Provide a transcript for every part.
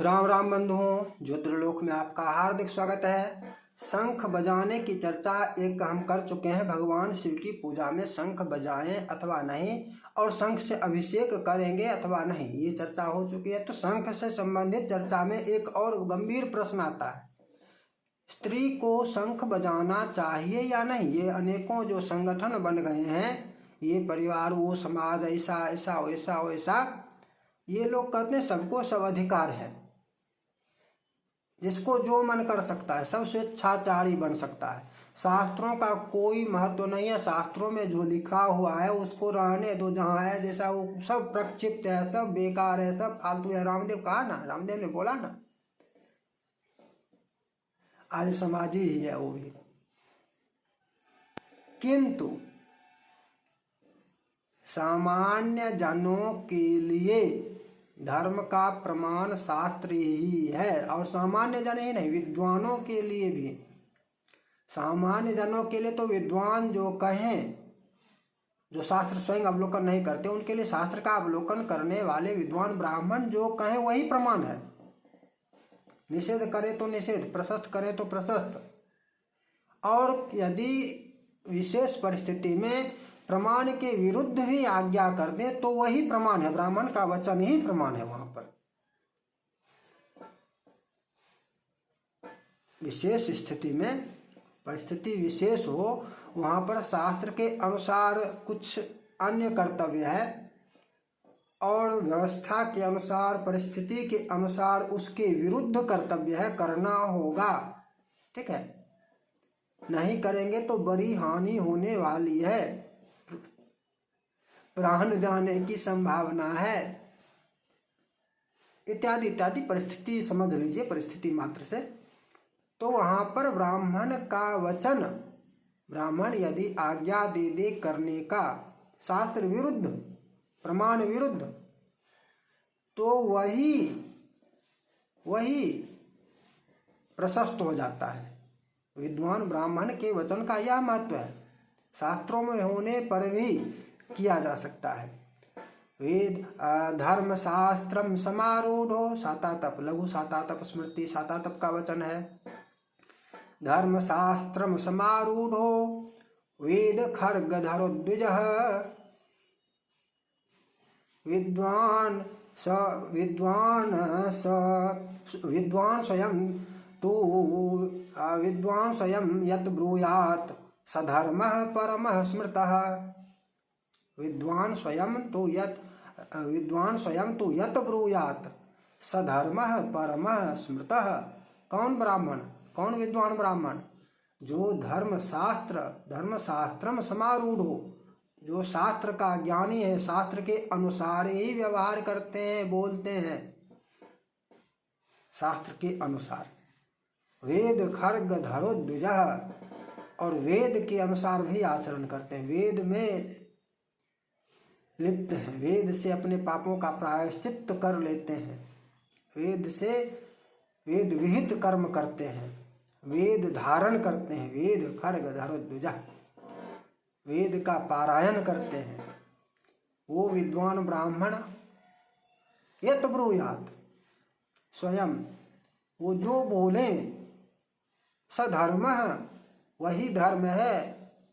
राम राम बंधुओं, ज्योतिर्लोक में आपका हार्दिक स्वागत है। शंख बजाने की चर्चा एक हम कर चुके हैं। भगवान शिव की पूजा में शंख बजाएं अथवा नहीं, और शंख से अभिषेक करेंगे अथवा नहीं, ये चर्चा हो चुकी है। तो शंख से संबंधित चर्चा में एक और गंभीर प्रश्न आता है, स्त्री को शंख बजाना चाहिए या नहीं। ये अनेकों जो संगठन बन गए हैं, ये परिवार, वो समाज, ऐसा ऐसा वैसा वैसा, ये लोग कहते हैं सबको सब अधिकार है, जिसको जो मन कर सकता है, सब स्वेच्छाचारी बन सकता है। शास्त्रों का कोई महत्व नहीं है। शास्त्रों में जो लिखा हुआ है उसको रहने दो जहाँ है, जैसा वो सब प्रक्षिप्त है, सब बेकार है, सब फालतू है। रामदेव कहा ना, रामदेव ने बोला ना, आर्य समाजी ही है वो भी। किंतु सामान्य जनों के लिए धर्म का प्रमाण शास्त्र ही है, और सामान्य जन ही नहीं, विद्वानों के लिए भी। सामान्य जनों के लिए तो विद्वान जो कहें, जो शास्त्र स्वयं अवलोकन नहीं करते, उनके लिए शास्त्र का अवलोकन करने वाले विद्वान ब्राह्मण जो कहें वही प्रमाण है। निषेध करे तो निषेध, प्रशस्त करे तो प्रशस्त। और यदि विशेष परिस्थिति में प्रमाण के विरुद्ध भी आज्ञा कर दे तो वही प्रमाण है। ब्राह्मण का वचन ही प्रमाण है। वहां पर विशेष स्थिति में, परिस्थिति विशेष हो, वहां पर शास्त्र के अनुसार कुछ अन्य कर्तव्य है, और व्यवस्था के अनुसार, परिस्थिति के अनुसार उसके विरुद्ध कर्तव्य है, करना होगा। ठीक है, नहीं करेंगे तो बड़ी हानि होने वाली है, प्राण जाने की संभावना है, इत्यादि इत्यादि। परिस्थिति समझ लीजिए, परिस्थिति मात्र से। तो वहां पर ब्राह्मण का वचन, ब्राह्मण यदि आज्ञा दे दे करने का शास्त्र विरुद्ध, प्रमाण विरुद्ध, तो वही प्रशस्त हो जाता है। विद्वान ब्राह्मण के वचन का यह महत्व है। शास्त्रों में होने पर भी किया जा सकता है। वेद धर्म शास्त्रम समारूढ़ो, सातातप, लघु सातातप स्मृति सातातप का वचन है। धर्म शास्त्रम समारूढ़ो वेद खर्गधरो द्विजः, विद्वान स्वयं यत् ब्रूयात् सधर्मः परमः स्मृतः। विद्वान स्वयं तो यत् ब्रूयात् सधर्मः परमः स्मृतः। कौन ब्राह्मण, कौन विद्वान ब्राह्मण? जो धर्म शास्त्रम समारूढ़ हो, जो शास्त्र का ज्ञानी है, शास्त्र के अनुसार ही व्यवहार करते हैं, बोलते हैं, शास्त्र के अनुसार। वेद खर्ग धरो द्विजः, और वेद के अनुसार भी आचरण करते हैं, वेद में लिप्त हैं, वेद से अपने पापों का प्रायश्चित्त कर लेते हैं, वेद विहित कर्म करते हैं, वेद धारण करते हैं, वेद खर्ग धरो द्विजः, वेद का पारायण करते हैं। वो विद्वान ब्राह्मण यत् ब्रूयात्, स्वयं वो जो बोले, सधर्मः, वही धर्म है,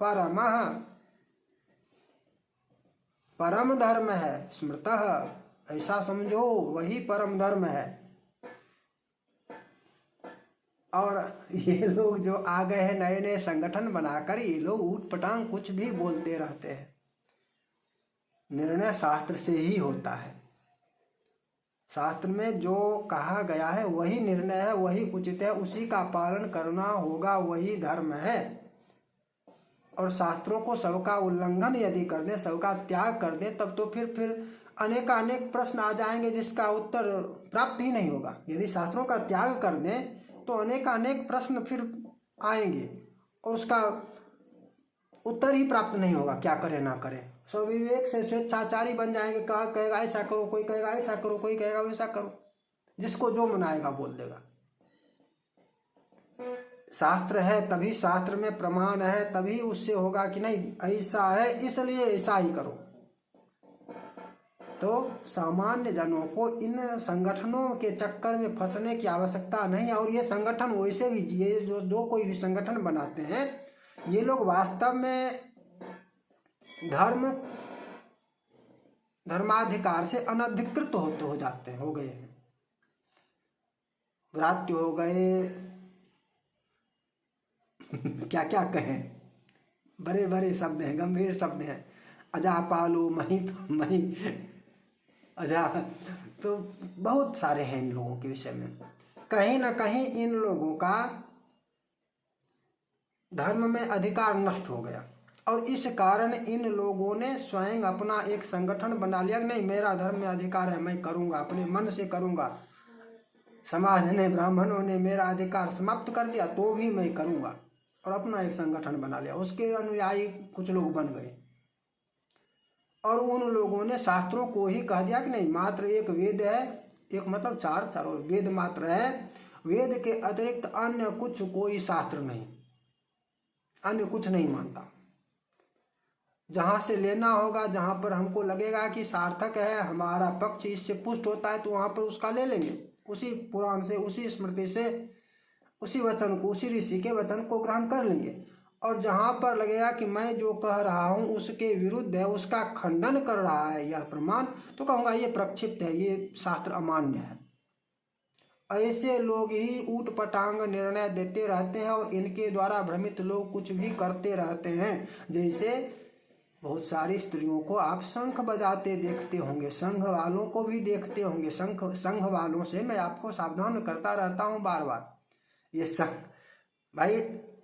परमः, परम धर्म है, स्मृतः, ऐसा समझो वही परम धर्म है। और ये लोग जो आ गए हैं नए नए संगठन बनाकर, ये लोग ऊटपटांग कुछ भी बोलते रहते हैं। निर्णय शास्त्र से ही होता है। शास्त्र में जो कहा गया है वही निर्णय है, वही उचित है, उसी का पालन करना होगा, वही धर्म है। और शास्त्रों को सबका उल्लंघन यदि कर दे, सबका त्याग कर दे, तब तो फिर अनेक प्रश्न आ जाएंगे जिसका उत्तर प्राप्त ही नहीं होगा। यदि शास्त्रों का त्याग कर दें तो अनेक प्रश्न फिर आएंगे और उसका उत्तर ही प्राप्त नहीं होगा, क्या करें ना करें। स्वविवेक से स्वेच्छाचारी बन जाएंगे, कहेगा ऐसा करो, कोई कहेगा ऐसा करो, कोई कहेगा वैसा करो, जिसको जो मनाएगा बोल देगा। शास्त्र है तभी, शास्त्र में प्रमाण है तभी उससे होगा कि नहीं ऐसा है इसलिए ऐसा ही करो। तो सामान्य जनों को इन संगठनों के चक्कर में फंसने की आवश्यकता नहीं है। और ये संगठन वैसे भी, ये जो कोई भी संगठन बनाते हैं, ये लोग वास्तव में धर्माधिकार से अनधिकृत हो जाते हैं, हो गए हैं। व्रात्य हो गए, क्या क्या कहें, बड़े बड़े शब्द हैं, गंभीर शब्द हैं। अजापालु मही अजा, तो बहुत सारे हैं इन लोगों के विषय में। कहीं ना कहीं इन लोगों का धर्म में अधिकार नष्ट हो गया और इस कारण इन लोगों ने स्वयं अपना एक संगठन बना लिया। नहीं, मेरा धर्म में अधिकार है, मैं करूंगा, अपने मन से करूंगा। समाज ने, ब्राह्मणों ने मेरा अधिकार समाप्त कर दिया तो भी मैं करूंगा, और अपना एक संगठन बना लिया। उसके अनुयायी कुछ लोग बन गए और उन लोगों ने शास्त्रों को ही कह दिया कि नहीं, मात्र एक वेद है, एक मतलब चारों वेद मात्र है, वेद के अतिरिक्त अन्य कुछ कोई शास्त्र नहीं, अन्य कुछ नहीं मानता। जहाँ से लेना होगा, जहाँ पर हमको लगेगा कि सार्थक है, हमारा पक्ष इससे पुष्ट होता है, तो वहाँ पर उसका ले लेंगे, उसी पुराण से, उसी स्मृति से, उसी वचन को, उसी ऋषि के वचन को ग्रहण कर लेंगे। और जहाँ पर लगेगा कि मैं जो कह रहा हूँ उसके विरुद्ध है, उसका खंडन कर रहा है यह प्रमाण, तो कहूँगा ये प्रक्षिप्त है, ये शास्त्र अमान्य है। ऐसे लोग ही ऊट पटांग निर्णय देते रहते हैं और इनके द्वारा भ्रमित लोग कुछ भी करते रहते हैं। जैसे बहुत सारी स्त्रियों को आप शंख बजाते देखते होंगे, संघ वालों को भी देखते होंगे। संघ वालों से मैं आपको सावधान करता रहता हूँ बार बार। ये संघ भाई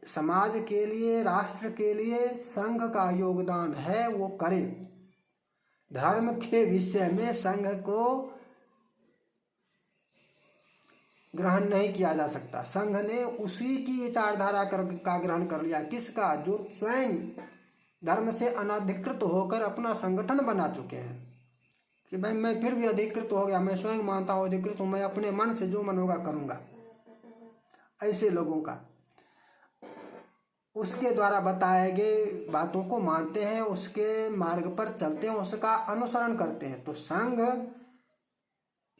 समाज के लिए, राष्ट्र के लिए संघ का योगदान है, वो करे। धर्म के विषय में संघ को ग्रहण नहीं किया जा सकता। संघ ने उसी की विचारधारा का ग्रहण कर लिया। किसका? जो स्वयं धर्म से अनधिकृत होकर अपना संगठन बना चुके हैं कि भाई मैं फिर भी अधिकृत हो गया, मैं स्वयं मानता हूँ अधिकृत हूँ, मैं अपने मन से जो मन होगा करूँगा। ऐसे लोगों का उसके द्वारा बताए गए बातों को मानते हैं, उसके मार्ग पर चलते हैं, उसका अनुसरण करते हैं। तो संघ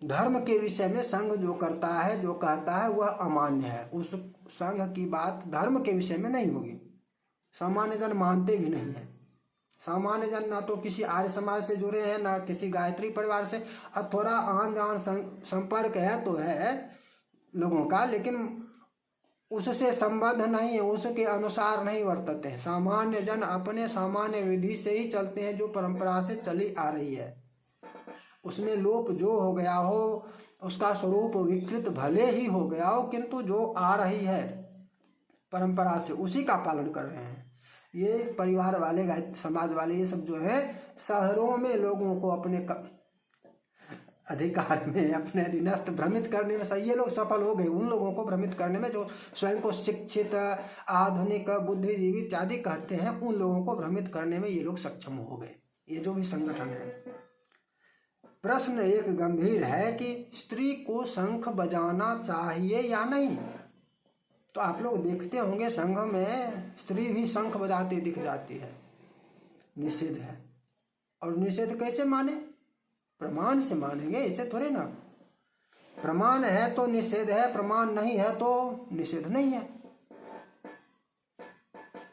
धर्म के विषय में संघ जो करता है, जो कहता है, वह अमान्य है। उस संघ की बात धर्म के विषय में नहीं होगी। सामान्य जन मानते भी नहीं है। सामान्य जन ना तो किसी आर्य समाज से जुड़े हैं, ना किसी गायत्री परिवार से। अब थोड़ा आन जान संपर्क है तो है लोगों का, लेकिन उससे संबंध नहीं है, उसके अनुसार नहीं वर्तते हैं। सामान्य जन अपने सामान्य विधि से ही चलते हैं, जो परंपरा से चली आ रही है। उसमें लोप जो हो गया हो, उसका स्वरूप विकृत भले ही हो गया हो, किंतु जो आ रही है परंपरा से, उसी का पालन कर रहे हैं। ये परिवार वाले, समाज वाले, ये सब जो है शहरों में लोगों को अपने अधिकार में, अपने अधीनस्थ भ्रमित करने में ये लोग सफल हो गए। उन लोगों को भ्रमित करने में जो स्वयं को शिक्षित, आधुनिक, बुद्धिजीवी इत्यादि कहते हैं, उन लोगों को भ्रमित करने में ये लोग सक्षम हो गए, ये जो भी संगठन है। प्रश्न एक गंभीर है कि स्त्री को शंख बजाना चाहिए या नहीं। तो आप लोग देखते होंगे संघ में स्त्री भी शंख बजाती दिख जाती है। निषेध है। और निषेध कैसे माने? प्रमाण से मानेंगे, ऐसे थोड़े ना। प्रमाण है तो निषेध है, प्रमाण नहीं है तो निषेध नहीं है।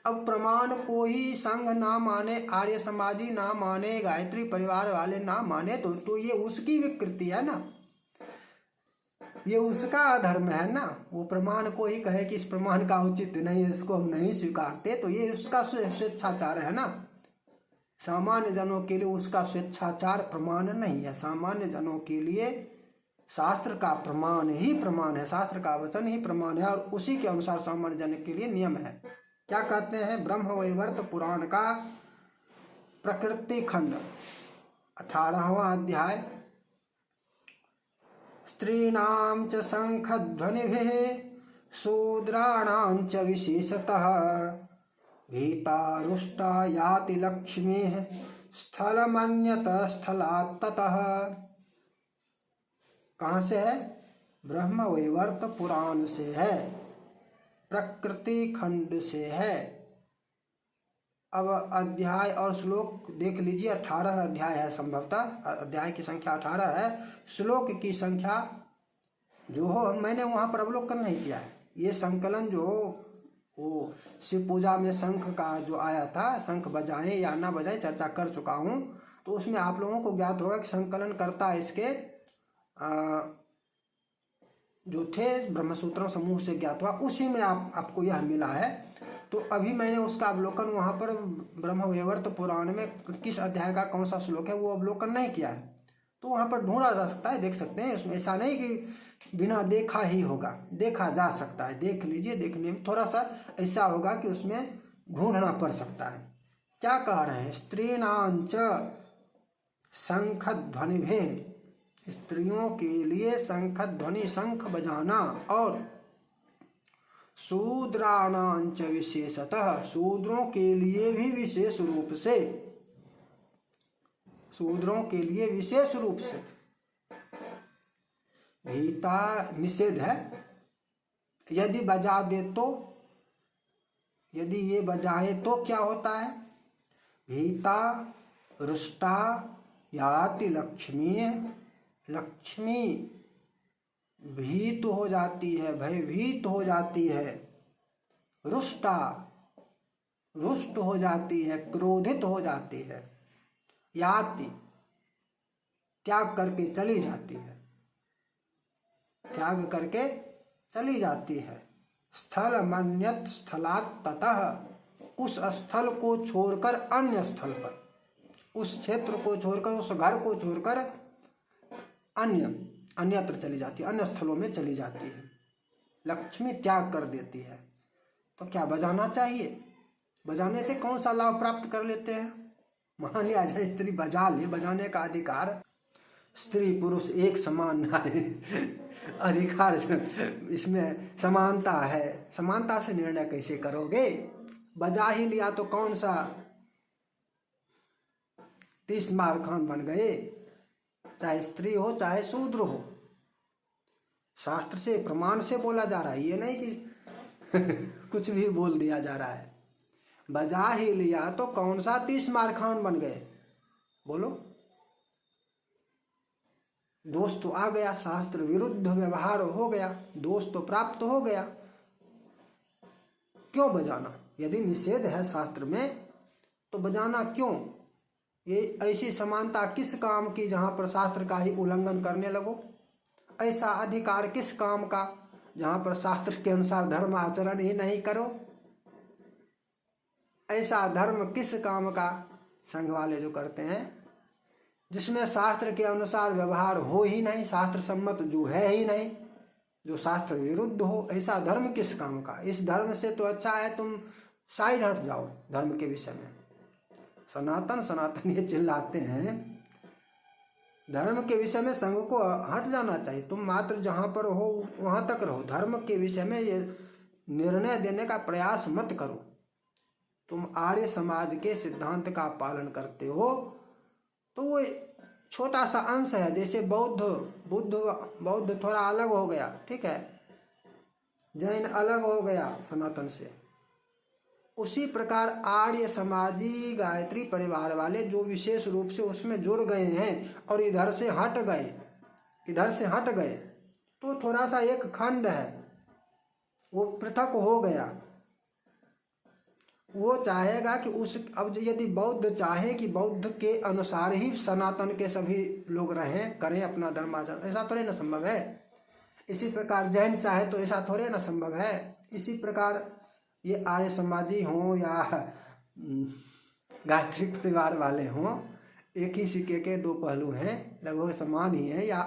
अब प्रमाण को ही संघ ना माने, आर्य समाजी ना माने, गायत्री परिवार वाले ना माने, तो ये उसकी विकृति है ना, ये उसका अधर्म है ना। वो प्रमाण को ही कहे कि इस प्रमाण का उचित नहीं है, इसको हम नहीं स्वीकारते, तो ये उसका स्वेच्छाचार है ना। सामान्य जनों के लिए उसका स्वेच्छाचार प्रमाण नहीं है। सामान्य जनों के लिए शास्त्र का प्रमाण ही प्रमाण है, शास्त्र का वचन ही प्रमाण है, और उसी के अनुसार सामान्य जन के लिए नियम है। क्या कहते हैं? ब्रह्मवैवर्त पुराण का प्रकृति खंड 18वां अध्याय। स्त्रीणां च शंखध्वनिभिः शूद्राणां च विशेषतः भीतारुष्टा याति लक्ष्मीः स्थलमन्यत स्थलात् ततः। कहाँ से है? ब्रह्मवैवर्त पुराण से है, प्रकृति खंड से है। अब अध्याय और श्लोक देख लीजिए। 18 अध्याय है, संभवतः अध्याय की संख्या 18 है, श्लोक की संख्या जो हो मैंने वहाँ पर अवलोकन नहीं किया है। ये संकलन जो वो शिव पूजा में शंख का जो आया था, शंख बजाएं या ना बजाएं, चर्चा कर चुका हूँ। तो उसमें आप लोगों को ज्ञात होगा कि संकलन करता इसके जो थे ब्रह्मसूत्र समूह से ज्ञात हुआ, उसी में आपको यह मिला है। तो अभी मैंने उसका अवलोकन वहाँ पर ब्रह्मवैवर्त पुराण में किस अध्याय का कौन सा श्लोक है वो अवलोकन नहीं किया है। तो वहाँ पर ढूंढा जा सकता है, देख सकते हैं। उसमें ऐसा नहीं कि बिना देखा ही होगा, देखा जा सकता है। देख लीजिए, देखने में थोड़ा सा ऐसा होगा कि उसमें ढूंढना पड़ सकता है। क्या कह रहे हैं? स्त्रीणांच शंख ध्वनि भेद, स्त्रियों के लिए शंख ध्वनि, शंख बजाना, और शूद्राणांच विशेषतः, शूद्रों के लिए भी विशेष रूप से, शूद्रों के लिए विशेष रूप से भीता निषेध है। यदि बजा दे तो, यदि ये बजाए तो क्या होता है? भीता रुष्टा याति लक्ष्मी, लक्ष्मी भीत हो जाती है, भयभीत हो जाती है। रुष्टा, रुष्ट हो जाती है, क्रोधित हो जाती है। याति त्याग करके चली जाती है, त्याग करके चली जाती है। स्थल मन्यत स्थलात् ततः, उस स्थल को छोड़कर अन्य स्थल पर, उस क्षेत्र को छोड़कर, उस घर को छोड़कर अन्यत्र चली जाती है, अन्य स्थलों में चली जाती है। लक्ष्मी त्याग कर देती है। तो क्या बजाना चाहिए? बजाने से कौन सा लाभ प्राप्त कर लेते हैं? मान लिया जाए स्त्री बजा ले, बजाने का अधिकार, स्त्री पुरुष एक समान नारी अधिकार, इसमें समानता है। समानता से निर्णय कैसे करोगे? बजा ही लिया तो कौन सा 30 मारखान बन गए? चाहे स्त्री हो चाहे शूद्र हो, शास्त्र से प्रमाण से बोला जा रहा है, ये नहीं कि कुछ भी बोल दिया जा रहा है। बजा ही लिया तो कौन सा 30 मारखान बन गए? बोलो। दोष तो आ गया, शास्त्र विरुद्ध व्यवहार हो गया, दोष तो प्राप्त हो गया। क्यों बजाना? यदि निषेध है शास्त्र में तो बजाना क्यों? ये ऐसी समानता किस काम की जहां पर शास्त्र का ही उल्लंघन करने लगो? ऐसा अधिकार किस काम का जहां पर शास्त्र के अनुसार धर्म आचरण ही नहीं करो? ऐसा धर्म किस काम का संघ वाले जो करते हैं जिसमें शास्त्र के अनुसार व्यवहार हो ही नहीं, शास्त्र सम्मत जो है ही नहीं, जो शास्त्र विरुद्ध हो, ऐसा धर्म किस काम का? इस धर्म से तो अच्छा है तुम साइड हट जाओ धर्म के विषय में। सनातन सनातन ये चिल्लाते हैं, धर्म के विषय में संघ को हट जाना चाहिए। तुम मात्र जहां पर हो वहां तक रहो, धर्म के विषय में ये निर्णय देने का प्रयास मत करो। तुम आर्य समाज के सिद्धांत का पालन करते हो तो वो छोटा सा अंश है। जैसे बौद्ध थोड़ा अलग हो गया, ठीक है, जैन अलग हो गया सनातन से, उसी प्रकार आर्य समाजी गायत्री परिवार वाले जो विशेष रूप से उसमें जुड़ गए हैं और इधर से हट गए तो थोड़ा सा एक खंड है, वो पृथक हो गया। वो चाहेगा कि अब यदि बौद्ध चाहे कि बौद्ध के अनुसार ही सनातन के सभी लोग रहें, करें अपना धर्माचरण, ऐसा थोड़े ना संभव है। इसी प्रकार जैन चाहे तो ऐसा थोड़े ना संभव है। इसी प्रकार ये आर्य समाजी हों या गायत्री परिवार वाले हों, एक ही सिक्के के दो पहलू हैं, लगभग समान ही है। या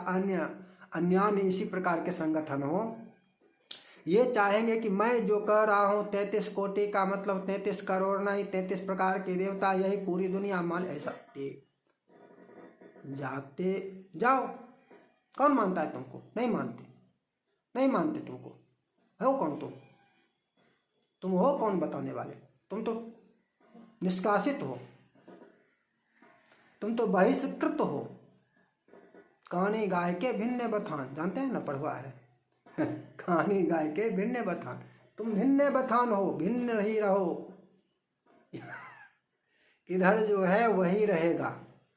अन्य इसी प्रकार के संगठन हो, ये चाहेंगे कि मैं जो कह रहा हूँ 33 कोटि का मतलब 33 करोड़ नहीं, 33 प्रकार के देवता, यही पूरी दुनिया मान, ऐसा जाते जाओ। कौन मानता है तुमको? नहीं मानते तुमको। हो कौन तुम हो कौन बताने वाले? तुम तो निष्कासित हो, तुम तो बहिष्कृत हो। कानी गाय के भिन्न बथान, जानते हैं ना, पढ़वा है कहानी गाय के भिन्न बथान। तुम भिन्न बथान हो, भिन्न ही रहो। इधर जो है वही रहेगा।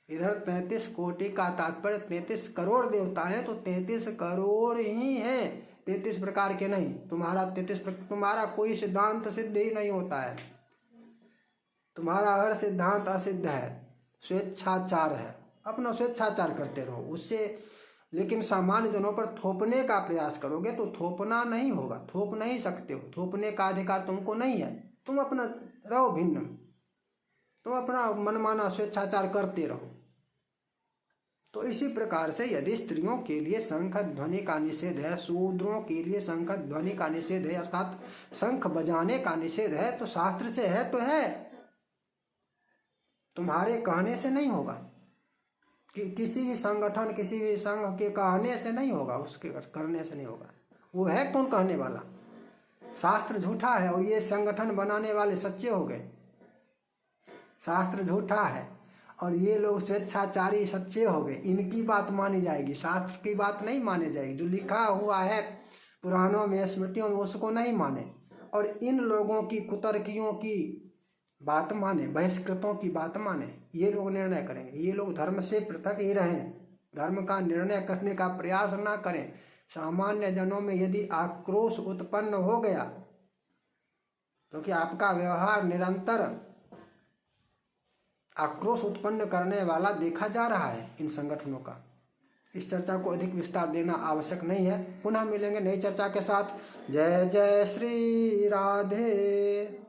इधर 33 कोटि का तात्पर्य 33 करोड़ देवता हैं, तो 33 करोड़ ही हैं, 33 प्रकार के नहीं। तुम्हारा कोई सिद्धांत सिद्ध ही नहीं होता है, तुम्हारा हर सिद्धांत असिद्ध है, स्वेच्छाचार है। अपना स्वेच्छाचार करते रहो उससे, लेकिन सामान्य जनों पर थोपने का प्रयास करोगे तो थोपना नहीं होगा, थोप नहीं सकते हो, थोपने का अधिकार तुमको नहीं है। तुम अपना रहो भिन्न, तुम अपना मनमाना स्वेच्छाचार करते रहो। तो इसी प्रकार से यदि स्त्रियों के लिए शंख ध्वनि का निषेध है, शूद्रों के लिए शंख ध्वनि का निषेध है, अर्थात शंख बजाने का निषेध है, तो शास्त्र से है तो है, तुम्हारे कहने से नहीं होगा, कि किसी भी संगठन किसी भी संघ के कहने से नहीं होगा, उसके करने से नहीं होगा। वो है कौन कहने वाला? शास्त्र झूठा है और ये संगठन बनाने वाले सच्चे हो गए। शास्त्र झूठा है और ये लोग स्वेच्छाचारी सच्चे हो गए। इनकी बात मानी जाएगी, शास्त्र की बात नहीं मानी जाएगी। जो लिखा हुआ है पुराणों में स्मृतियों में उसको नहीं माने, और इन लोगों की कुतर्कियों की बात माने, बहिष्कृतों की बात माने। ये लोग निर्णय करेंगे। ये लोग धर्म से पृथक ही रहें, धर्म का निर्णय करने का प्रयास ना करें। सामान्य जनों में यदि आक्रोश उत्पन्न हो गया, क्योंकि आपका व्यवहार निरंतर आक्रोश उत्पन्न करने वाला देखा जा रहा है इन संगठनों का। इस चर्चा को अधिक विस्तार देना आवश्यक नहीं है। पुनः मिलेंगे नई चर्चा के साथ। जय जय श्री राधे।